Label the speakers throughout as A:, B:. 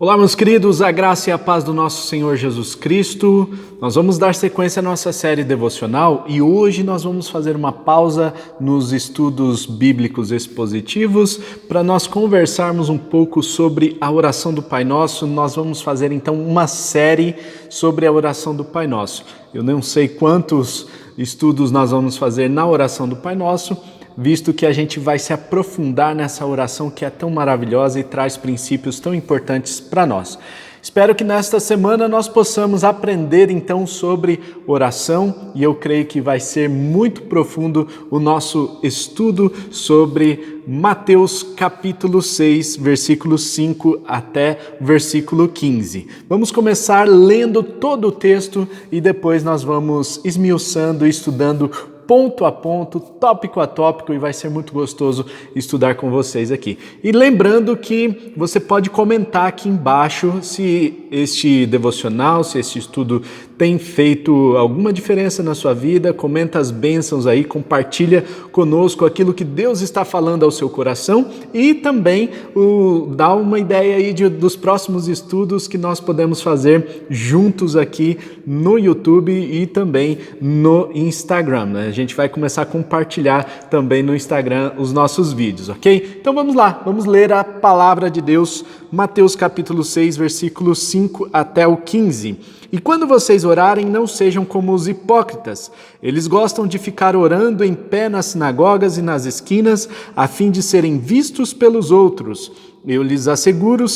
A: Olá, meus queridos, a graça e a paz do nosso Senhor Jesus Cristo. Nós vamos dar sequência à nossa série devocional e hoje nós vamos fazer uma pausa nos estudos bíblicos expositivos para nós conversarmos um pouco sobre a oração do Pai Nosso. Nós vamos fazer então uma série sobre a oração do Pai Nosso. Eu não sei quantos estudos nós vamos fazer na oração do Pai Nosso, visto que a gente vai se aprofundar nessa oração que é tão maravilhosa e traz princípios tão importantes para nós. Espero que nesta semana nós possamos aprender então sobre oração e eu creio que vai ser muito profundo o nosso estudo sobre Mateus capítulo 6, versículo 5 até versículo 15. Vamos começar lendo todo o texto e depois nós vamos esmiuçando e estudando ponto a ponto, tópico a tópico, e vai ser muito gostoso estudar com vocês aqui. E lembrando que você pode comentar aqui embaixo se este devocional, se este estudo tem feito alguma diferença na sua vida, comenta as bênçãos aí, compartilha conosco aquilo que Deus está falando ao seu coração e também dá uma ideia aí dos próximos estudos que nós podemos fazer juntos aqui no YouTube e também no Instagram, né? A gente vai começar a compartilhar também no Instagram os nossos vídeos, ok? Então vamos lá, vamos ler a palavra de Deus, Mateus capítulo 6, versículos 5 até o 15. E quando vocês orarem, não sejam como os hipócritas. Eles gostam de ficar orando em pé nas sinagogas e nas esquinas, a fim de serem vistos pelos outros. Eu lhes asseguro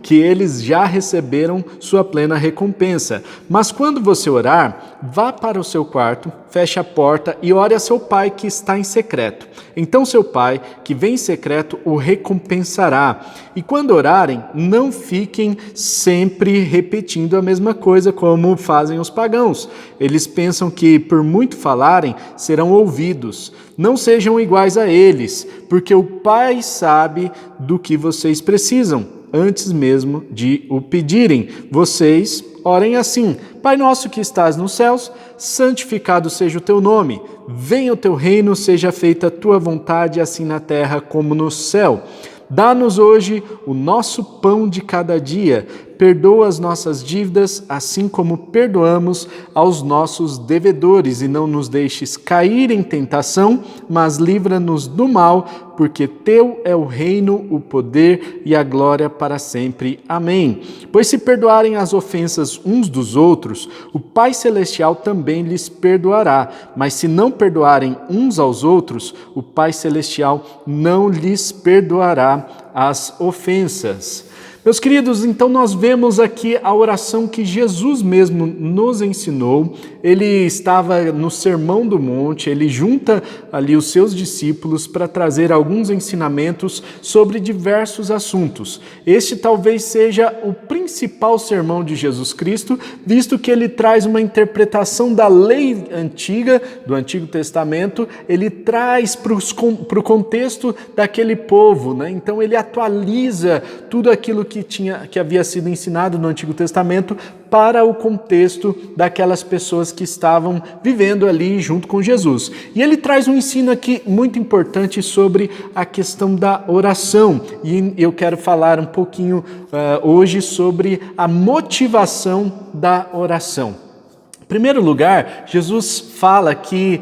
A: que eles já receberam sua plena recompensa. Mas quando você orar, vá para o seu quarto, feche a porta e ore a seu pai que está em secreto. Então seu pai, que vem em secreto, o recompensará. E quando orarem, não fiquem sempre repetindo a mesma coisa como fazem os pagãos. Eles pensam que, por muito falarem, serão ouvidos. Não sejam iguais a eles, porque o Pai sabe do que vocês precisam, antes mesmo de o pedirem. Vocês orem assim: Pai nosso que estás nos céus, santificado seja o teu nome. Venha o teu reino, seja feita a tua vontade, assim na terra como no céu. Dá-nos hoje o nosso pão de cada dia. Perdoa as nossas dívidas, assim como perdoamos aos nossos devedores. E não nos deixes cair em tentação, mas livra-nos do mal, porque teu é o reino, o poder e a glória para sempre. Amém. Pois se perdoarem as ofensas uns dos outros, o Pai Celestial também lhes perdoará. Mas se não perdoarem uns aos outros, o Pai Celestial não lhes perdoará as ofensas. Meus queridos, então nós vemos aqui a oração que Jesus mesmo nos ensinou. Ele estava no Sermão do Monte, ele junta ali os seus discípulos para trazer alguns ensinamentos sobre diversos assuntos. Este talvez seja o principal sermão de Jesus Cristo, visto que ele traz uma interpretação da lei antiga, do Antigo Testamento, ele traz para o contexto daquele povo, né? Então ele atualiza tudo aquilo que havia sido ensinado no Antigo Testamento para o contexto daquelas pessoas que estavam vivendo ali junto com Jesus. E ele traz um ensino aqui muito importante sobre a questão da oração. E eu quero falar um pouquinho hoje sobre a motivação da oração. Em primeiro lugar, Jesus fala que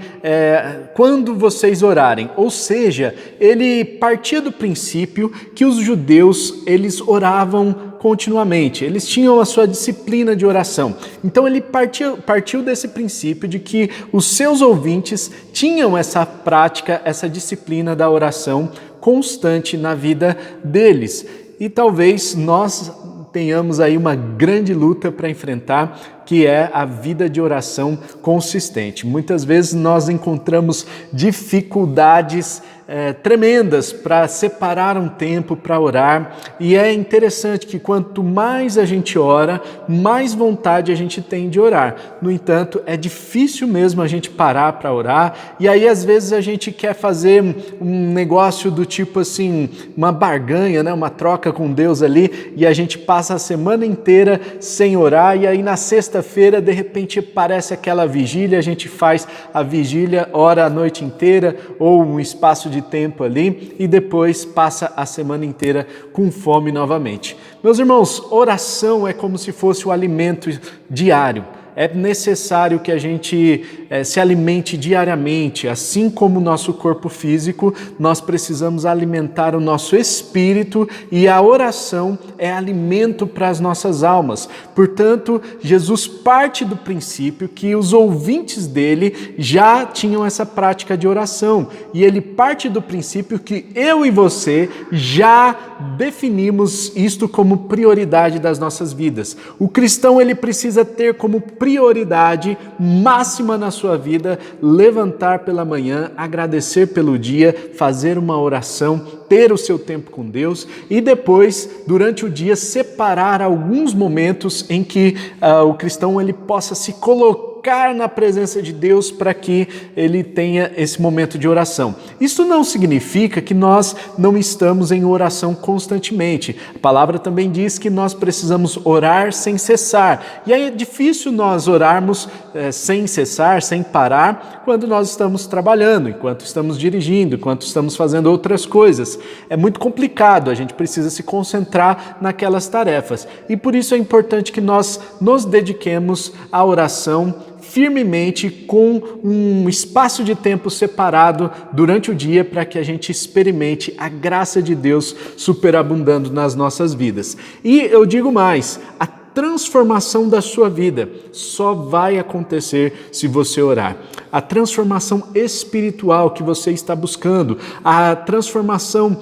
A: quando vocês orarem, ou seja, ele partia do princípio que os judeus, eles oravam continuamente, eles tinham a sua disciplina de oração. Então ele partiu desse princípio de que os seus ouvintes tinham essa prática, essa disciplina da oração constante na vida deles. E talvez nós tenhamos aí uma grande luta para enfrentar, que é a vida de oração consistente. Muitas vezes nós encontramos dificuldades tremendas para separar um tempo para orar, e é interessante que quanto mais a gente ora, mais vontade a gente tem de orar. No entanto, é difícil mesmo a gente parar para orar, e aí às vezes a gente quer fazer um negócio do tipo assim, uma barganha, né? Uma troca com Deus ali, e a gente passa a semana inteira sem orar, e aí na sexta sexta-feira, de repente parece aquela vigília, a gente faz a vigília, ora a noite inteira ou um espaço de tempo ali e depois passa a semana inteira com fome novamente. Meus irmãos, oração é como se fosse o alimento diário. É necessário que a gente se alimente diariamente, assim como o nosso corpo físico, nós precisamos alimentar o nosso espírito e a oração é alimento para as nossas almas. Portanto, Jesus parte do princípio que os ouvintes dele já tinham essa prática de oração e ele parte do princípio que eu e você já definimos isto como prioridade das nossas vidas. O cristão ele precisa ter como prioridade máxima na sua vida, levantar pela manhã, agradecer pelo dia, fazer uma oração, ter o seu tempo com Deus e depois, durante o dia, separar alguns momentos em que o cristão ele possa se colocar na presença de Deus para que ele tenha esse momento de oração. Isso não significa que nós não estamos em oração constantemente. A palavra também diz que nós precisamos orar sem cessar. E é difícil nós orarmos sem cessar, sem parar, quando nós estamos trabalhando, enquanto estamos dirigindo, enquanto estamos fazendo outras coisas. É muito complicado, a gente precisa se concentrar naquelas tarefas. E por isso é importante que nós nos dediquemos à oração firmemente com um espaço de tempo separado durante o dia para que a gente experimente a graça de Deus superabundando nas nossas vidas. E eu digo mais, a transformação da sua vida só vai acontecer se você orar. A transformação espiritual que você está buscando, a transformação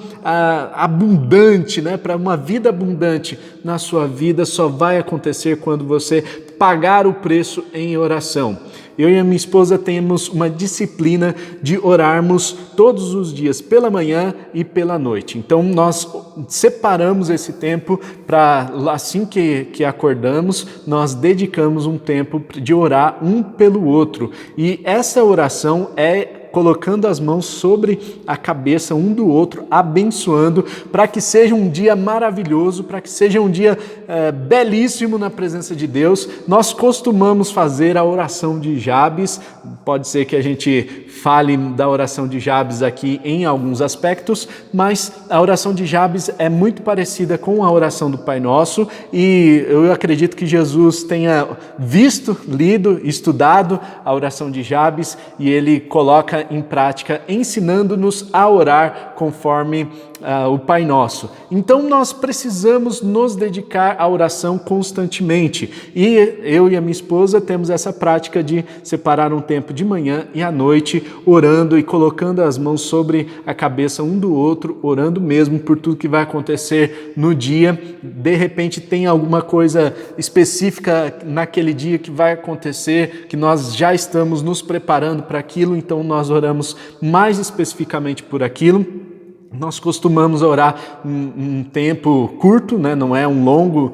A: abundante, para uma vida abundante na sua vida só vai acontecer quando você pagar o preço em oração. Eu e a minha esposa temos uma disciplina de orarmos todos os dias, pela manhã e pela noite. Então, nós separamos esse tempo para, assim que acordamos, nós dedicamos um tempo de orar um pelo outro. E essa oração é colocando as mãos sobre a cabeça um do outro, abençoando, para que seja um dia maravilhoso, para que seja um dia belíssimo na presença de Deus. Nós costumamos fazer a oração de Jabes, pode ser que a gente fale da oração de Jabes aqui em alguns aspectos, mas a oração de Jabes é muito parecida com a oração do Pai Nosso e eu acredito que Jesus tenha visto, lido, estudado a oração de Jabes e ele coloca em prática, ensinando-nos a orar conforme o Pai Nosso. Então nós precisamos nos dedicar à oração constantemente e eu e a minha esposa temos essa prática de separar um tempo de manhã e à noite orando e colocando as mãos sobre a cabeça um do outro, orando mesmo por tudo que vai acontecer no dia. De repente tem alguma coisa específica naquele dia que vai acontecer, que nós já estamos nos preparando para aquilo, então nós oramos mais especificamente por aquilo. Nós costumamos orar um tempo curto, não é um longo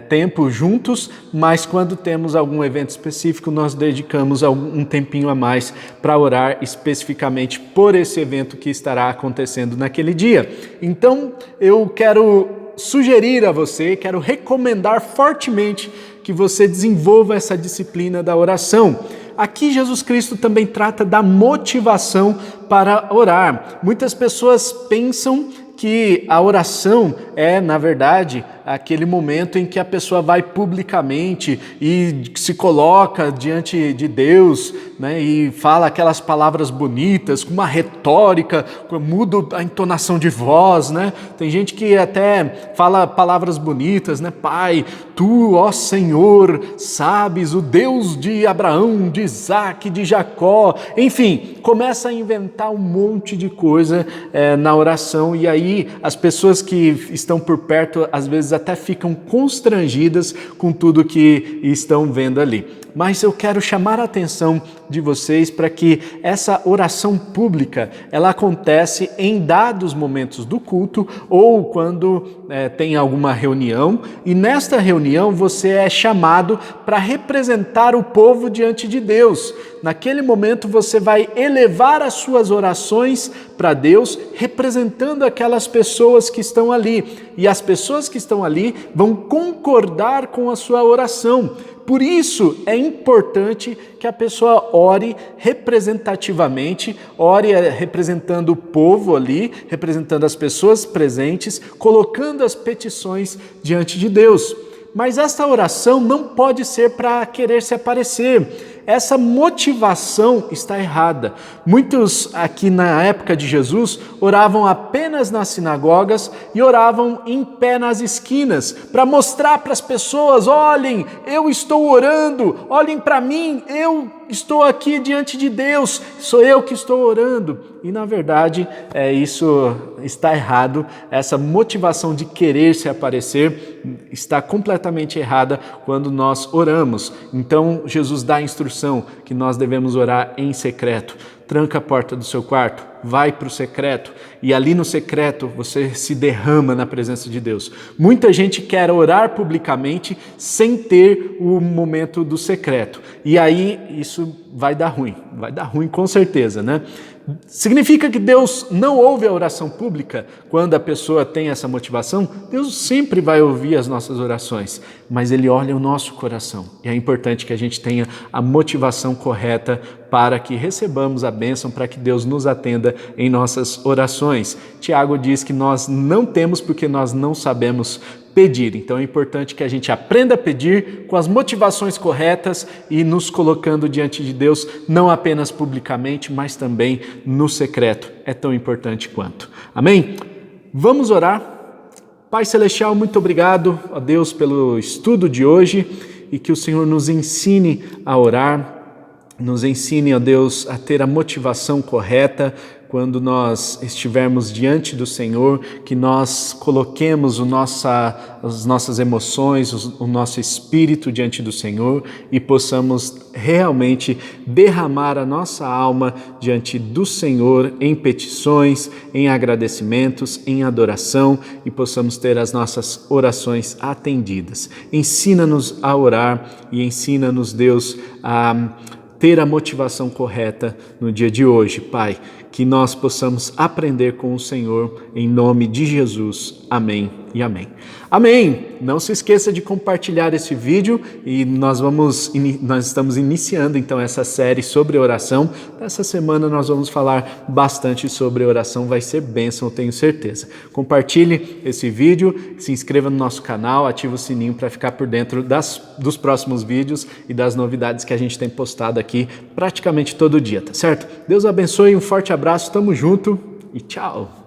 A: tempo juntos, mas quando temos algum evento específico, nós dedicamos um tempinho a mais para orar especificamente por esse evento que estará acontecendo naquele dia. Então, eu quero sugerir a você, quero recomendar fortemente que você desenvolva essa disciplina da oração. Aqui Jesus Cristo também trata da motivação para orar. Muitas pessoas pensam que a oração é, na verdade, aquele momento em que a pessoa vai publicamente e se coloca diante de Deus, e fala aquelas palavras bonitas, com uma retórica, muda a entonação de voz, Tem gente que até fala palavras bonitas, Pai, Tu, ó Senhor, sabes, o Deus de Abraão, de Isaac, de Jacó, enfim, começa a inventar um monte de coisa na oração e aí as pessoas que estão por perto, às vezes até ficam constrangidas com tudo que estão vendo ali. Mas eu quero chamar a atenção de vocês para que essa oração pública, ela acontece em dados momentos do culto ou quando tem alguma reunião e nesta reunião você é chamado para representar o povo diante de Deus. Naquele momento você vai elevar as suas orações para Deus, representando aquela pelas pessoas que estão ali. E as pessoas que estão ali vão concordar com a sua oração. Por isso é importante que a pessoa ore representativamente, ore representando o povo ali, representando as pessoas presentes, colocando as petições diante de Deus. Mas esta oração não pode ser para querer se aparecer. Essa motivação está errada. Muitos aqui na época de Jesus oravam apenas nas sinagogas e oravam em pé nas esquinas para mostrar para as pessoas: olhem, eu estou orando, olhem para mim, eu estou aqui diante de Deus, sou eu que estou orando. E na verdade isso está errado. Essa motivação de querer se aparecer está completamente errada quando nós oramos. Então Jesus dá a instrução que nós devemos orar em secreto. Tranca a porta do seu quarto, vai para o secreto e ali no secreto você se derrama na presença de Deus. Muita gente quer orar publicamente sem ter o momento do secreto. E aí isso vai dar ruim com certeza, né? Significa que Deus não ouve a oração pública quando a pessoa tem essa motivação? Deus sempre vai ouvir as nossas orações, mas Ele olha o nosso coração. E é importante que a gente tenha a motivação correta para que recebamos a bênção, para que Deus nos atenda em nossas orações. Tiago diz que nós não temos porque nós não sabemos pedir. Então é importante que a gente aprenda a pedir com as motivações corretas e nos colocando diante de Deus, não apenas publicamente, mas também no secreto. É tão importante quanto. Amém? Vamos orar? Pai Celestial, muito obrigado, ó Deus, pelo estudo de hoje e que o Senhor nos ensine a orar, nos ensine, ó Deus, a ter a motivação correta quando nós estivermos diante do Senhor, que nós coloquemos as nossas emoções, o nosso espírito diante do Senhor e possamos realmente derramar a nossa alma diante do Senhor em petições, em agradecimentos, em adoração e possamos ter as nossas orações atendidas. Ensina-nos a orar e ensina-nos, Deus, a ter a motivação correta no dia de hoje, Pai, que nós possamos aprender com o Senhor, em nome de Jesus. Amém e amém. Amém! Não se esqueça de compartilhar esse vídeo e nós estamos iniciando então essa série sobre oração. Essa semana nós vamos falar bastante sobre oração, vai ser bênção, eu tenho certeza. Compartilhe esse vídeo, se inscreva no nosso canal, ative o sininho para ficar por dentro dos próximos vídeos e das novidades que a gente tem postado aqui praticamente todo dia, tá certo? Deus abençoe, um forte abraço, tamo junto e tchau!